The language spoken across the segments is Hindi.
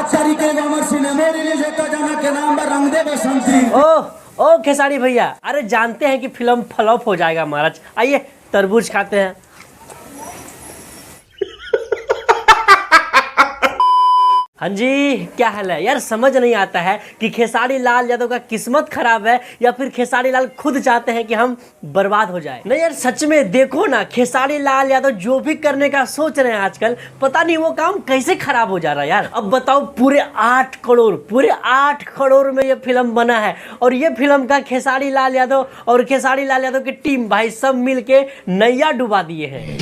आज तारीखे को हमारे सिनेमा रिलीज होता जाना के नाम पर रंग दे बसंती। ओ खेसारी भैया, अरे जानते हैं कि फिल्म फ्लॉप हो जाएगा महाराज, आइए तरबूज खाते हैं। हाँ जी, क्या हाल है यार? समझ नहीं आता है कि खेसारी लाल यादव का किस्मत खराब है या फिर खेसारी लाल खुद चाहते हैं कि हम बर्बाद हो जाए। नहीं यार, सच में देखो ना, खेसारी लाल यादव जो भी करने का सोच रहे हैं आजकल, पता नहीं वो काम कैसे खराब हो जा रहा है यार। अब बताओ, पूरे 8 करोड़ में ये फिल्म बना है और ये फिल्म का खेसारी लाल यादव और खेसारी लाल यादव की टीम भाई सब मिल के नैया डुबा दिए हैं।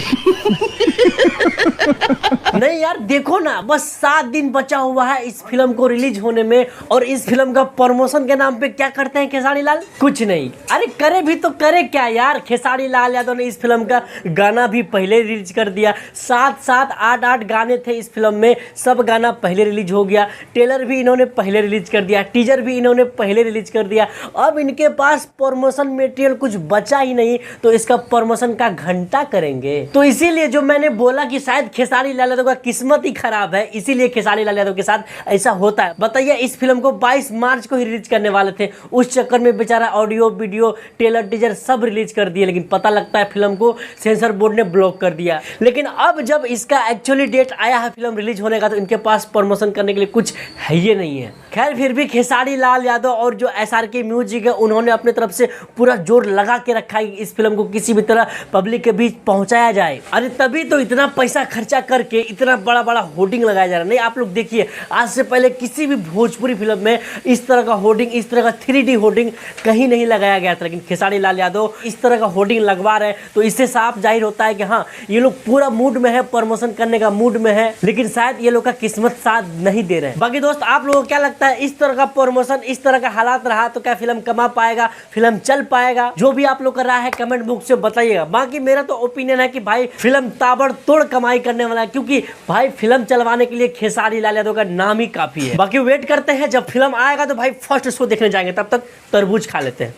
नहीं यार, देखो ना, बस 7 दिन बचा हुआ है इस फिल्म को रिलीज होने में और इस फिल्म का प्रमोशन के नाम पे क्या करते हैं खेसारी लाल? कुछ नहीं। अरे करे भी तो करे क्या यार? खेसारी लाल यादव ने इस फिल्म का गाना भी पहले रिलीज कर दिया। 7-7, 8-8 गाने थे इस फिल्म में, सब गाना पहले रिलीज हो गया। ट्रेलर भी इन्होंने पहले रिलीज कर दिया, टीजर भी इन्होंने पहले रिलीज कर दिया। अब इनके पास प्रमोशन मटेरियल कुछ बचा ही नहीं, तो इसका प्रमोशन का घंटा करेंगे। तो इसीलिए जो मैंने बोला कि शायद खेसारी लाल यादव का किस्मत ही खराब है, इसीलिए खेसारी लाल यादव के साथ ऐसा होता है। बताइए, इस फिल्म को 22 मार्च को ही रिलीज करने वाले थे, उस चक्कर में बेचारा ऑडियो वीडियो ट्रेलर टीजर सब रिलीज कर दिए, लेकिन पता लगता है फिल्म को सेंसर बोर्ड ने ब्लॉक कर दिया। लेकिन अब जब इसका एक्चुअली डेट आया है फिल्म रिलीज होने का, तो इनके पास प्रमोशन करने के लिए कुछ है ही नहीं है। खैर, फिर भी खेसारी लाल यादव और जो SRK म्यूजिक है, उन्होंने अपने तरफ से पूरा जोर लगा के रखा है कि इस फिल्म को किसी भी तरह पब्लिक के बीच पहुंचाया जाए। अरे तभी तो इतना पैसा खर्चा करके इतना बड़ा बड़ा होर्डिंग लगाया जा रहा है। नहीं, आप लोग देखिए, आज से पहले किसी भी भोजपुरी फिल्म में इस तरह का होर्डिंग, इस तरह का 3D होर्डिंग कहीं नहीं लगाया गया था, लेकिन खेसारी लाल यादव इस तरह का होर्डिंग लगवा रहे हैं, तो इससे साफ जाहिर होता है कि हाँ, ये लोग पूरा मूड में है, प्रमोशन करने का मूड में है, लेकिन शायद ये लोग का किस्मत साथ नहीं दे रहे हैं। बाकी दोस्त, आप लोगों को क्या लगता है, इस तरह का प्रमोशन, इस तरह का हालात रहा तो क्या फिल्म कमा पाएगा, फिल्म चल पाएगा? जो भी आप लोग का राय है कमेंट बॉक्स में बताइएगा। बाकी मेरा तो ओपिनियन है कि भाई फिल्म ताबड़तोड़ कमाई करने वाला है, क्योंकि भाई फिल्म चलवाने के लिए खेसारी लाल यादव का नाम ही काफी है। बाकी वेट करते हैं, जब फिल्म आएगा तो भाई फर्स्ट शो देखने जाएंगे, तब तक तरबूज खा लेते हैं।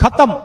खत्म।